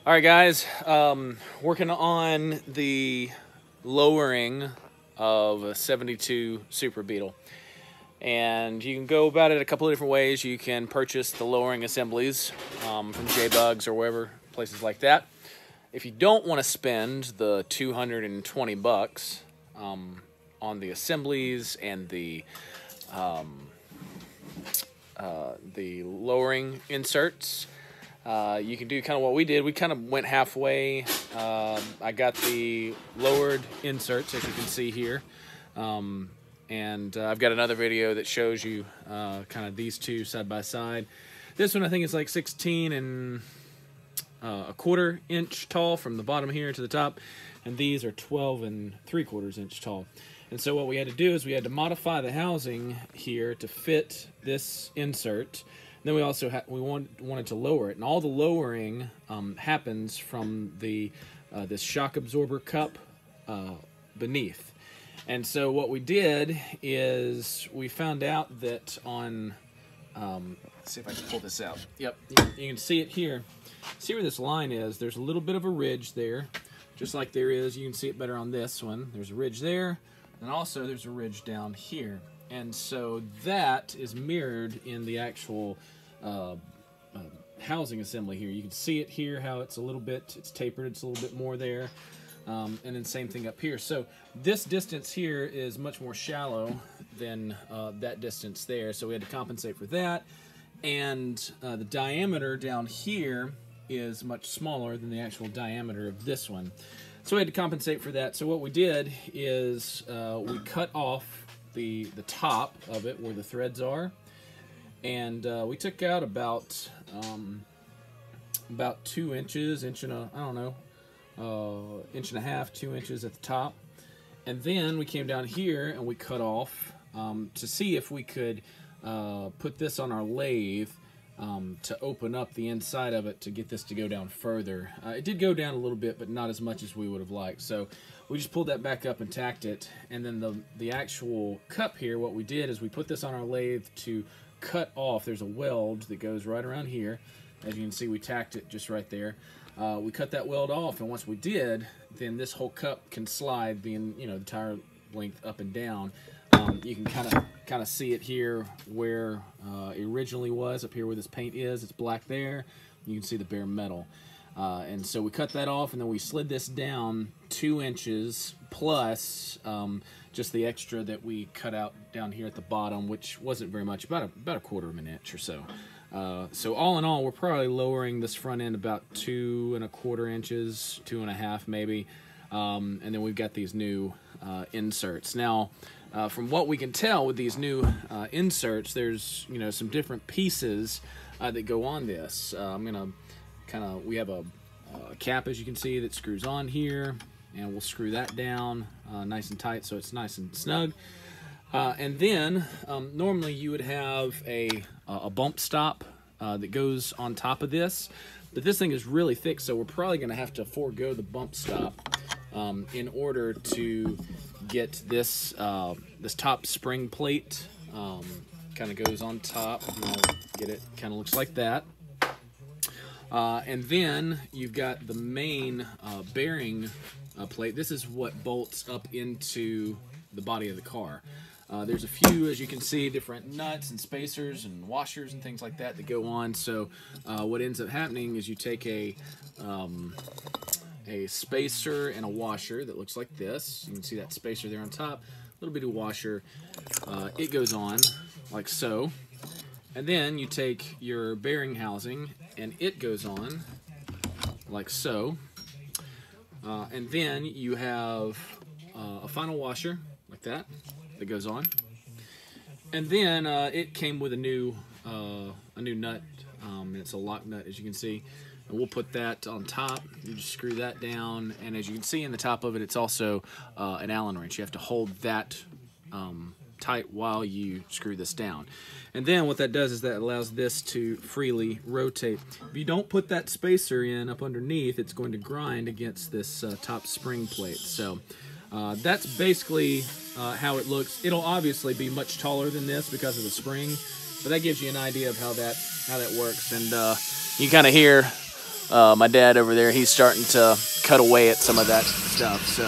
All right, guys, working on the lowering of a 72 Super Beetle. And you can go about it a couple of different ways. You can purchase the lowering assemblies from J-Bugs or wherever, places like that. If you don't want to spend the 220 bucks on the assemblies and the lowering inserts, you can do kind of what we did. We kind of went halfway. I got the lowered inserts, as you can see here. And I've got another video that shows you kind of these two side by side. This one I think is like 16 and a quarter inch tall from the bottom here to the top. And these are 12 and 3/4 inch tall. And so what we had to do is we had to modify the housing here to fit this insert. Then we also wanted to lower it, and all the lowering happens from the this shock absorber cup beneath. And so what we did is we found out that on let's see if I can pull this out. Yep, you can see it here. See where this line is? There's a little bit of a ridge there, just like there is. You can see it better on this one. There's a ridge there, and also there's a ridge down here. And so that is mirrored in the actual housing assembly here. You can see it here, how it's a little bit, it's tapered, it's a little bit more there. And then same thing up here. So this distance here is much more shallow than that distance there. So we had to compensate for that. And the diameter down here is much smaller than the actual diameter of this one. So we had to compensate for that. So what we did is we cut off the top of it where the threads are, and we took out about 2 inches, inch and a, I don't know, inch and a half, 2 inches at the top. And then we came down here and we cut off to see if we could put this on our lathe to open up the inside of it to get this to go down further. It did go down a little bit, but not as much as we would have liked. So we just pulled that back up and tacked it. And then the actual cup here, what we did is we put this on our lathe to cut off. There's a weld that goes right around here. As you can see, we tacked it just right there. We cut that weld off, and once we did, then this whole cup can slide, being, you know, the tire length up and down. You can kind of see it here where it originally was, up here where this paint is. It's black there. You can see the bare metal. And so we cut that off, and then we slid this down 2 inches plus just the extra that we cut out down here at the bottom, which wasn't very much, about a 1/4 inch or so. So all in all, we're probably lowering this front end about 2 1/4 inches, 2.5 maybe. And then we've got these new inserts. Now, from what we can tell with these new inserts, there's, you know, some different pieces that go on this. I'm gonna we have a cap, as you can see, that screws on here, and we'll screw that down nice and tight so it's nice and snug. And then normally you would have a bump stop that goes on top of this, but this thing is really thick, so we're probably going to have to forego the bump stop in order to get this this top spring plate kind of goes on top. I'll get it, kind of looks like that. And then you've got the main bearing plate. This is what bolts up into the body of the car. There's a few, as you can see, different nuts and spacers and washers and things like that that go on. So what ends up happening is you take a spacer and a washer that looks like this. You can see that spacer there on top, a little bit of washer. It goes on like so. And then you take your bearing housing and it goes on like so. And then you have a final washer like that goes on. And then it came with a new nut. It's a lock nut, as you can see. And we'll put that on top. You just screw that down, and as you can see in the top of it, it's also an Allen wrench. You have to hold that tight while you screw this down. And then what that does is that allows this to freely rotate. If you don't put that spacer in up underneath, it's going to grind against this top spring plate. So that's basically how it looks. It'll obviously be much taller than this because of the spring, but that gives you an idea of how that works. And you kind of hear my dad over there, he's starting to cut away at some of that stuff. So